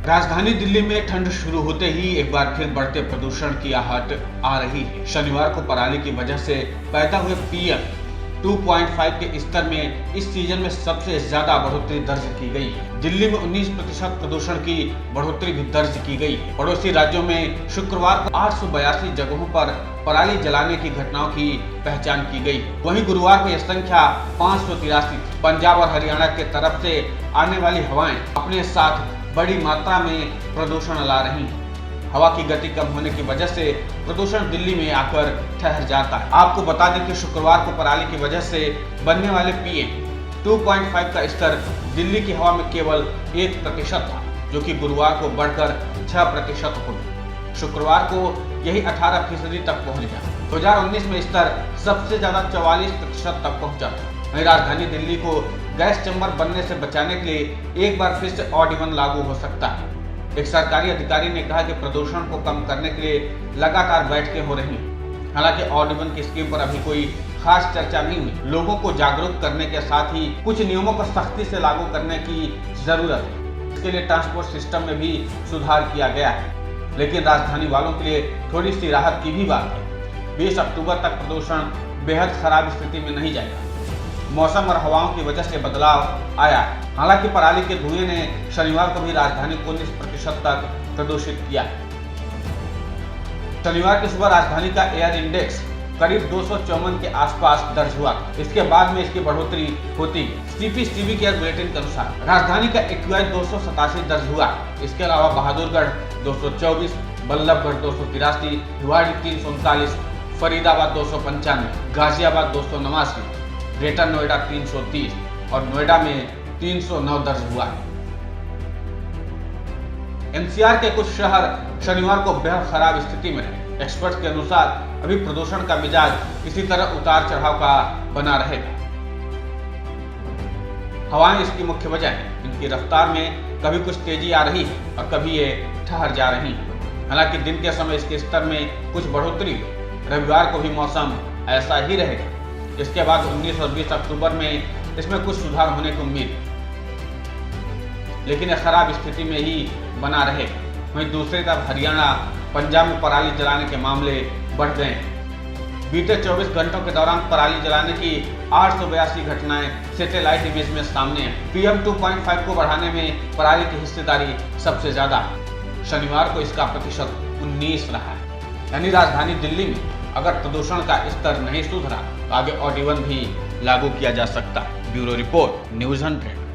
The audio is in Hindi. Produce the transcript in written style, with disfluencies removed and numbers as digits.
राजधानी दिल्ली में ठंड शुरू होते ही एक बार फिर बढ़ते प्रदूषण की आहट आ रही है। शनिवार को पराली की वजह से पैदा हुए PM 2.5 के स्तर में इस सीजन में सबसे ज्यादा बढ़ोतरी दर्ज की गई है। दिल्ली में 19% प्रदूषण की बढ़ोतरी भी दर्ज की गई है। पड़ोसी राज्यों में शुक्रवार को 882 जगहों पर पराली जलाने की घटनाओं की पहचान की गई। वहीं गुरुवार को यह संख्या 583 थी। पंजाब और हरियाणा के तरफ से आने वाली हवाएं अपने साथ बड़ी मात्रा में प्रदूषण ला रही हैं। हवा की गति कम होने की वजह से प्रदूषण दिल्ली में आकर ठहर जाता है। आपको बता दें कि शुक्रवार को पराली की वजह से बनने वाले PM 2.5 का स्तर दिल्ली की हवा में केवल 1% था, जो कि गुरुवार को बढ़कर 6% हो गया। शुक्रवार को यही 18% तक पहुंच गया। 2019 में स्तर सबसे ज्यादा 44% तक पहुंचा था। वहीं राजधानी दिल्ली को गैस चैम्बर बनने से बचाने के लिए एक बार फिर से ऑड इवन लागू हो सकता है। एक सरकारी अधिकारी ने कहा कि प्रदूषण को कम करने के लिए लगातार बैठकें हो रही हैं। हालांकि ऑड इवन की स्कीम पर अभी कोई खास चर्चा नहीं हुई। लोगों को जागरूक करने के साथ ही कुछ नियमों को सख्ती से लागू करने की जरूरत है। इसके लिए ट्रांसपोर्ट सिस्टम में भी सुधार किया गया है। लेकिन राजधानी वालों के लिए थोड़ी सी राहत की भी बात है। 20 अक्टूबर तक प्रदूषण बेहद खराब स्थिति में नहीं जाएगा। मौसम और हवाओं की वजह से बदलाव आया है। हालांकि पराली के धुएं ने शनिवार को भी राजधानी को 19% तक प्रदूषित किया। शनिवार की सुबह राजधानी का एयर इंडेक्स करीब 254 के आसपास दर्ज हुआ। इसके बाद में इसकी बढ़ोतरी होती है। CPCB के बुलेटिन के अनुसार राजधानी का AQI 287 दर्ज हुआ। इसके अलावा बहादुरगढ़ 224, बल्लभगढ़ 283, भिवाड़ी 339, फरीदाबाद 295, गाजियाबाद 289, ग्रेटर नोएडा 330 और नोएडा में 309 दर्ज हुआ है। NCR के कुछ शहर शनिवार को बेहद खराब स्थिति में रहे। एक्सपर्ट्स के अनुसार अभी प्रदूषण का मिजाज इसी तरह उतार चढ़ाव का बना रहेगा। हवाएं इसकी मुख्य वजह है। इनकी रफ्तार में कभी कुछ तेजी आ रही है और कभी ये ठहर जा रही है। हालांकि दिन के समय इसके स्तर में कुछ बढ़ोतरी हुई। रविवार को भी मौसम ऐसा ही रहेगा। इसके बाद 19 और 20 अक्टूबर में इसमें कुछ सुधार होने की उम्मीद है, लेकिन यह खराब स्थिति में ही बना रहेगा। वहीं दूसरी तरफ हरियाणा, पंजाब में पराली जलाने के मामले बढ़ गए हैं। बीते 24 घंटों के दौरान पराली जलाने की 882 घटनाएं सैटेलाइट इमेज में सामने हैं। PM 2.5 को बढ़ाने में पराली की हिस्सेदारी सबसे ज्यादा है। शनिवार को इसका प्रतिशत 19 रहा है। यानी राजधानी दिल्ली में अगर प्रदूषण का स्तर नहीं सुधरा तो आगे ऑड इवन भी लागू किया जा सकता है। Bureau report, news 100।